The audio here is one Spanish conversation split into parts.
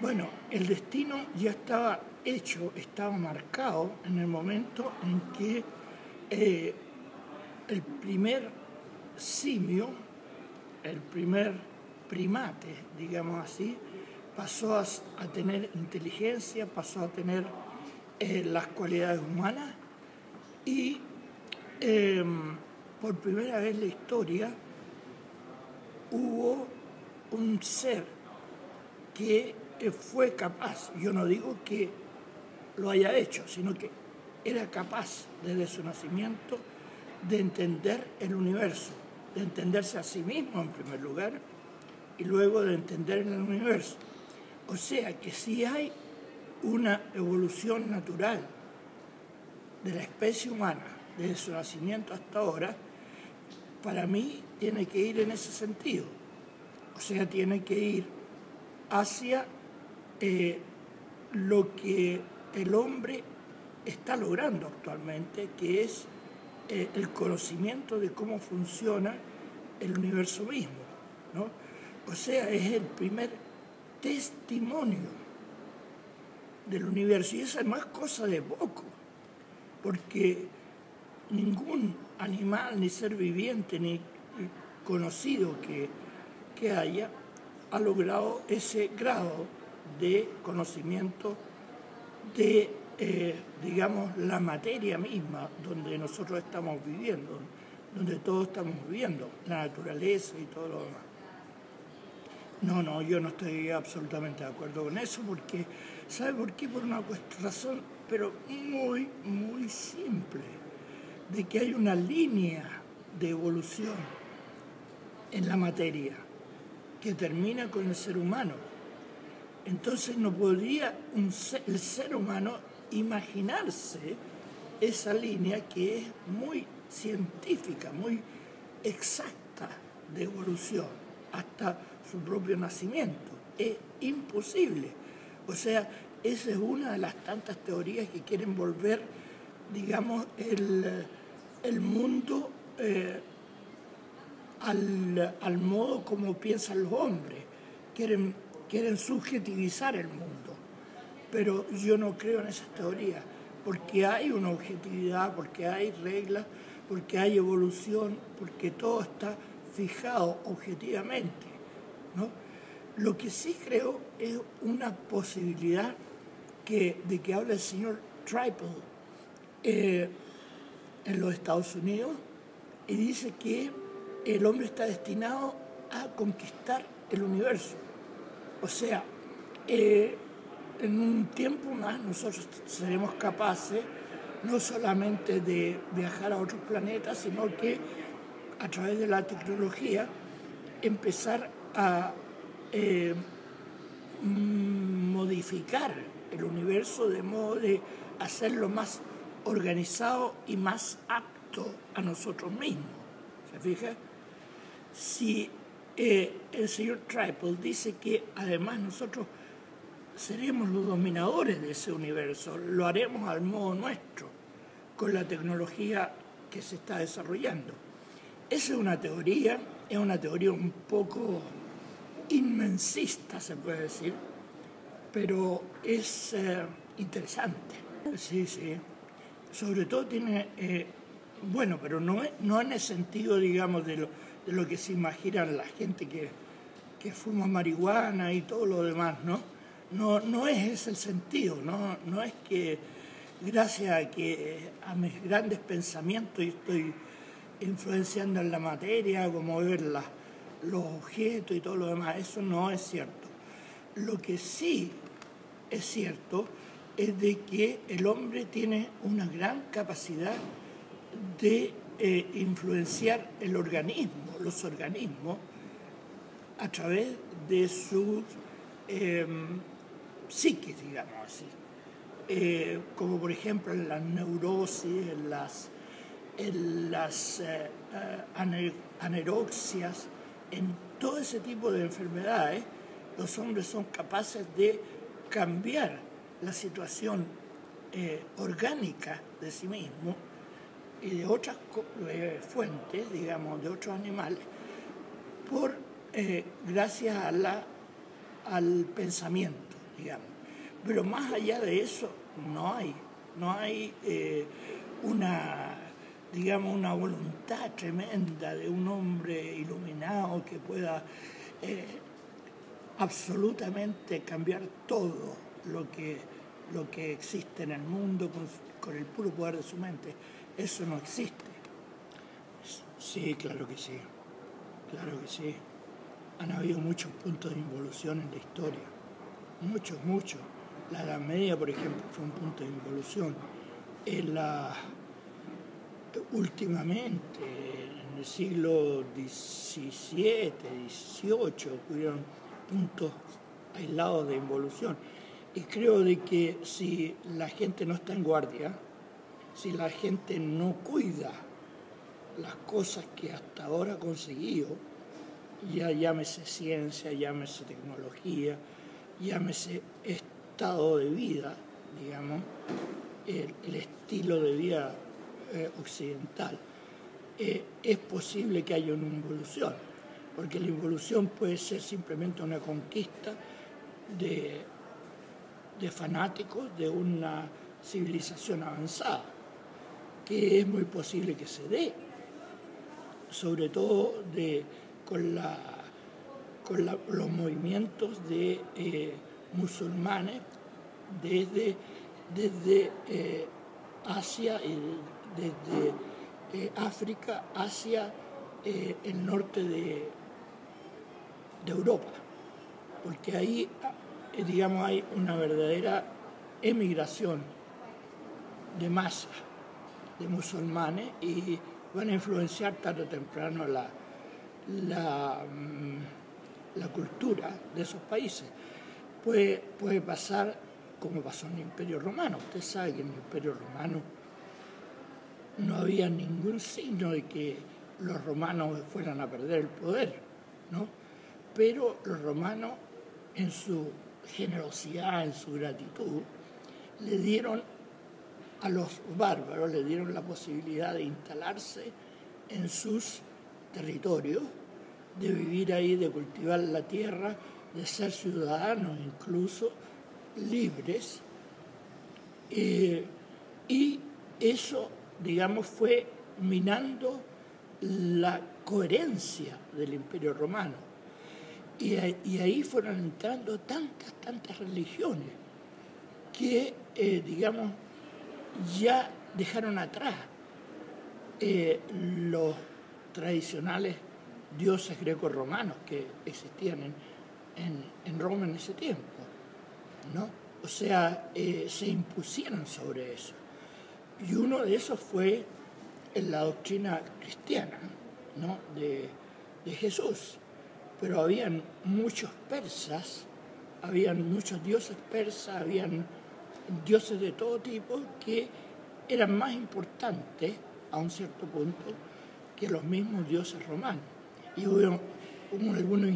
Bueno, el destino ya estaba hecho, estaba marcado en el momento en que el primer simio, el primer primate, digamos así, pasó a tener inteligencia, pasó a tener las cualidades humanas y por primera vez en la historia hubo un ser que fue capaz, yo no digo que lo haya hecho, sino que era capaz desde su nacimiento de entender el universo, de entenderse a sí mismo en primer lugar y luego de entender el universo. O sea que si hay una evolución natural de la especie humana desde su nacimiento hasta ahora, para mí tiene que ir en ese sentido. O sea, tiene que ir hacia lo que el hombre está logrando actualmente, que es el conocimiento de cómo funciona el universo mismo, ¿no? O sea, es el primer testimonio del universo, y esa no es cosa de poco, porque ningún animal, ni ser viviente, ni conocido que haya, ha logrado ese grado de conocimiento de, digamos, la materia misma donde nosotros estamos viviendo, donde todos estamos viviendo, la naturaleza y todo lo demás. No, yo no estoy absolutamente de acuerdo con eso, porque, ¿sabe por qué? Por una razón, pero muy, muy simple, de que hay una línea de evolución en la materia que termina con el ser humano. Entonces no podría el ser humano imaginarse esa línea que es muy científica, muy exacta de evolución hasta su propio nacimiento. Es imposible. O sea, esa es una de las tantas teorías que quieren volver, digamos, el mundo al modo como piensan los hombres. Quieren subjetivizar el mundo, pero yo no creo en esas teorías, porque hay una objetividad, porque hay reglas, porque hay evolución, porque todo está fijado objetivamente, ¿no? Lo que sí creo es una posibilidad de que habla el señor Tripel en los Estados Unidos, y dice que el hombre está destinado a conquistar el universo. O sea, en un tiempo más nosotros seremos capaces no solamente de viajar a otros planetas, sino que a través de la tecnología empezar a modificar el universo de modo de hacerlo más organizado y más apto a nosotros mismos. ¿Se fija? Si el señor Tripel dice que además nosotros seremos los dominadores de ese universo, lo haremos al modo nuestro, con la tecnología que se está desarrollando. Esa es una teoría un poco inmensista, se puede decir, pero es interesante. Sí. Sobre todo tiene, bueno, pero no en el sentido, digamos, de lo que se imaginan la gente que fuma marihuana y todo lo demás, ¿no? No es ese el sentido, no es que gracias a mis grandes pensamientos estoy influenciando en la materia, como ver los objetos y todo lo demás. Eso no es cierto. Lo que sí es cierto es de que el hombre tiene una gran capacidad de influenciar el organismo, los organismos, a través de sus psiquis, digamos así. Como por ejemplo en las neurosis, en las aneroxias, en todo ese tipo de enfermedades, los hombres son capaces de cambiar la situación orgánica de sí mismos y de otras fuentes, digamos, de otros animales, gracias al pensamiento, digamos. Pero más allá de eso, no hay una, digamos, una voluntad tremenda de un hombre iluminado que pueda absolutamente cambiar todo lo que existe en el mundo con el puro poder de su mente. Eso no existe. Sí, claro que sí. Claro que sí. Han habido muchos puntos de involución en la historia. Muchos, muchos. La Edad Media, por ejemplo, fue un punto de involución. Últimamente, en el siglo XVII, XVIII, hubieron puntos aislados de involución. Y creo de que si la gente no está en guardia, si la gente no cuida las cosas que hasta ahora ha conseguido, ya llámese ciencia, llámese tecnología, llámese estado de vida, digamos, el estilo de vida occidental, es posible que haya una involución, porque la involución puede ser simplemente una conquista de fanáticos de una civilización avanzada, que es muy posible que se dé, sobre todo con los movimientos de musulmanes desde Asia y desde África hacia el norte de Europa, porque ahí, digamos, hay una verdadera emigración de masa de musulmanes y van a influenciar tarde o temprano la cultura de esos países. Puede pasar como pasó en el Imperio Romano. Usted sabe que en el Imperio Romano no había ningún signo de que los romanos fueran a perder el poder, ¿no? Pero los romanos, en su generosidad, en su gratitud, le dieron a los bárbaros, le dieron la posibilidad de instalarse en sus territorios, de vivir ahí, de cultivar la tierra, de ser ciudadanos incluso libres, y eso, digamos, fue minando la coherencia del Imperio Romano. Y ahí fueron entrando tantas religiones que, digamos, ya dejaron atrás los tradicionales dioses greco-romanos que existían en Roma en ese tiempo, ¿no? O sea, se impusieron sobre eso. Y uno de esos fue la doctrina cristiana, ¿no? de Jesús. Pero habían muchos persas, habían muchos dioses persas, habían dioses de todo tipo que eran más importantes a un cierto punto que los mismos dioses romanos. Y hubo algunos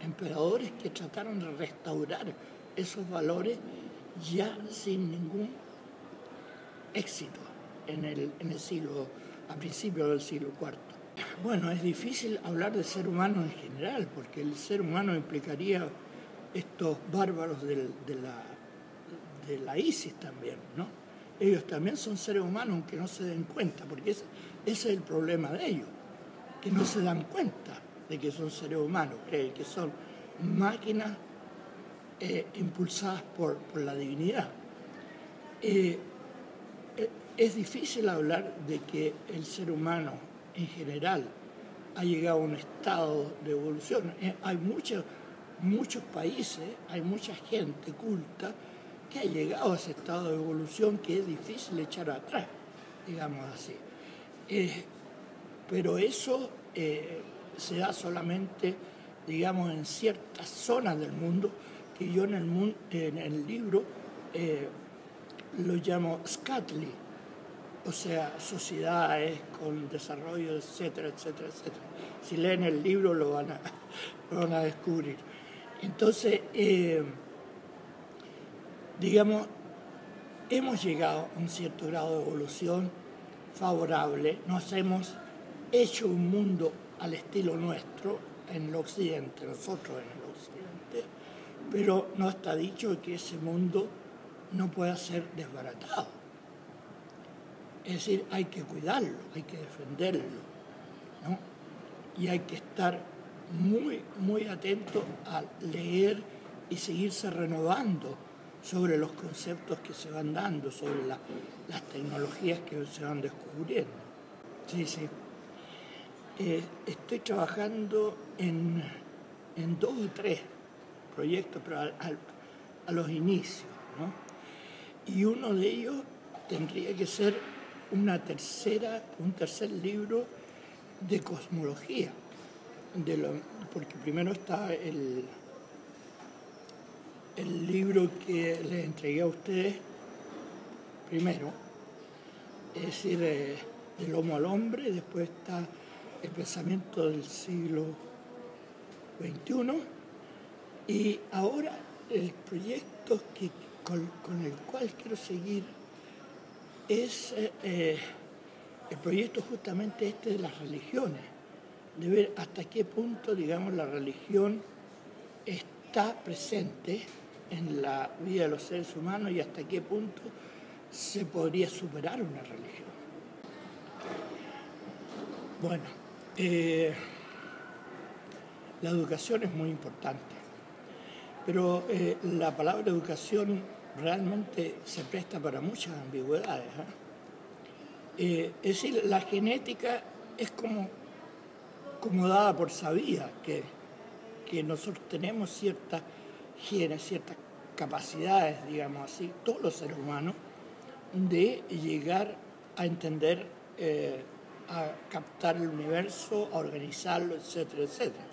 emperadores que trataron de restaurar esos valores ya sin ningún éxito a principios del siglo IV. Bueno, es difícil hablar de ser humano en general, porque el ser humano implicaría estos bárbaros de la ISIS también, ¿no? Ellos también son seres humanos, aunque no se den cuenta, porque ese es el problema de ellos, que no se dan cuenta de que son seres humanos, creen que son máquinas impulsadas por la divinidad. Es difícil hablar de que el ser humano en general ha llegado a un estado de evolución. Hay muchos países, hay mucha gente culta que ha llegado a ese estado de evolución que es difícil echar atrás, digamos así. Pero eso se da solamente, digamos, en ciertas zonas del mundo, que yo en el libro lo llamo Scatli, o sea, sociedades con desarrollo, etcétera, etcétera, etcétera. Si leen el libro lo van a descubrir. Entonces, digamos, hemos llegado a un cierto grado de evolución favorable, nos hemos hecho un mundo al estilo nuestro en el occidente, nosotros en el occidente, pero no está dicho que ese mundo no pueda ser desbaratado. Es decir, hay que cuidarlo, hay que defenderlo, ¿no? Y hay que estar muy, muy atento a leer y seguirse renovando sobre los conceptos que se van dando, sobre las tecnologías que se van descubriendo. Sí, sí. Estoy trabajando en 2 o 3 proyectos, pero a los inicios, ¿no? Y uno de ellos tendría que ser un tercer libro de cosmología, porque primero está el libro que les entregué a ustedes primero, es decir, del Homo al hombre, después está el pensamiento del siglo XXI, y ahora el proyecto con el cual quiero seguir es el proyecto justamente este de las religiones, de ver hasta qué punto, digamos, la religión está presente en la vida de los seres humanos y hasta qué punto se podría superar una religión. Bueno, la educación es muy importante, pero la palabra educación realmente se presta para muchas ambigüedades, ¿eh? Es decir, la genética es como dada por sabida, que nosotros tenemos ciertas genes, ciertas capacidades, digamos así, todos los seres humanos, de llegar a entender, a captar el universo, a organizarlo, etcétera, etcétera.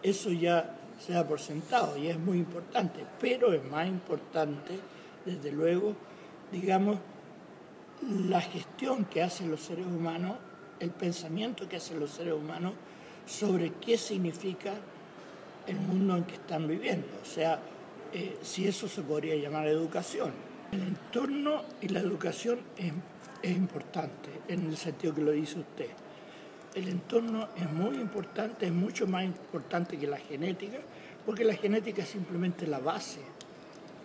Eso ya se da por sentado y es muy importante, pero es más importante, desde luego, digamos, la gestión que hacen los seres humanos, el pensamiento que hacen los seres humanos sobre qué significa el mundo en que están viviendo. O sea, si eso se podría llamar educación. El entorno y la educación es importante, en el sentido que lo dice usted. El entorno es muy importante, es mucho más importante que la genética, porque la genética es simplemente la base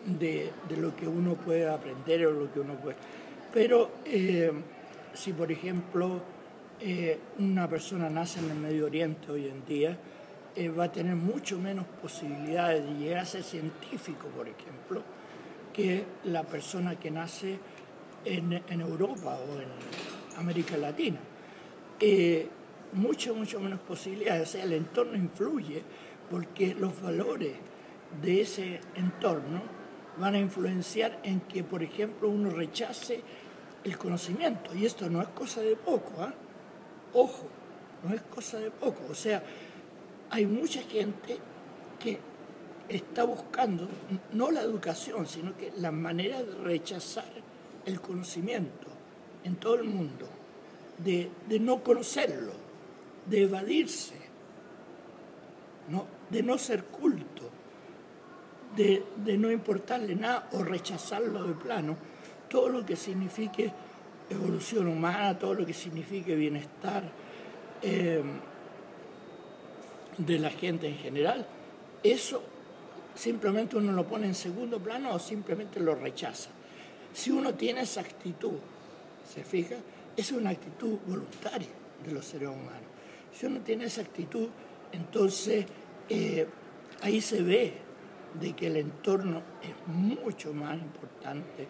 de lo que uno puede aprender o lo que uno puede. Pero si, por ejemplo, una persona nace en el Medio Oriente hoy en día, va a tener mucho menos posibilidades de llegar a ser científico, por ejemplo, que la persona que nace en Europa o en América Latina. Mucho menos posibilidades. O sea, el entorno influye porque los valores de ese entorno van a influenciar en que, por ejemplo, uno rechace el conocimiento. Y esto no es cosa de poco, ¿eh? Ojo, no es cosa de poco. O sea, hay mucha gente que está buscando no la educación, sino que la manera de rechazar el conocimiento en todo el mundo, de no conocerlo, de evadirse, ¿no? De no ser culto, de no importarle nada o rechazarlo de plano, todo lo que signifique evolución humana, todo lo que signifique bienestar de la gente en general, eso simplemente uno lo pone en segundo plano o simplemente lo rechaza. Si uno tiene esa actitud, ¿se fija? Es una actitud voluntaria de los seres humanos. Si uno tiene esa actitud, entonces ahí se ve de que el entorno es mucho más importante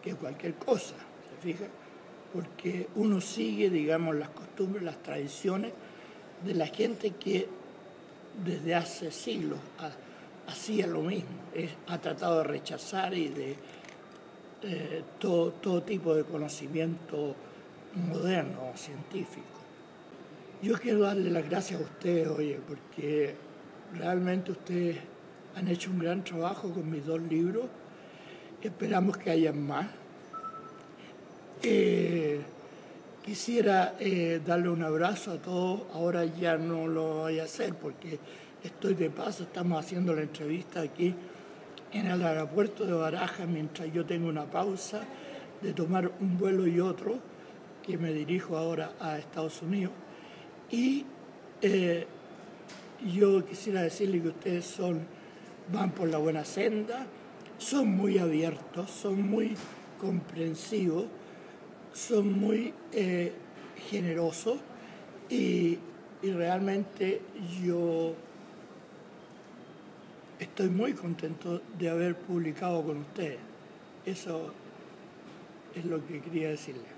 que cualquier cosa, ¿se fija? Porque uno sigue, digamos, las costumbres, las tradiciones de la gente que desde hace siglos hacía lo mismo, ha tratado de rechazar y de todo tipo de conocimiento moderno, científico. Yo quiero darle las gracias a ustedes, oye, porque realmente ustedes han hecho un gran trabajo con mis 2 libros. Esperamos que haya más. Quisiera darle un abrazo a todos. Ahora ya no lo voy a hacer porque estoy de paso. Estamos haciendo la entrevista aquí en el aeropuerto de Barajas mientras yo tengo una pausa de tomar un vuelo y otro, que me dirijo ahora a Estados Unidos. Y yo quisiera decirle que ustedes son van por la buena senda, son muy abiertos, son muy comprensivos, son muy generosos y realmente yo estoy muy contento de haber publicado con ustedes. Eso es lo que quería decirles.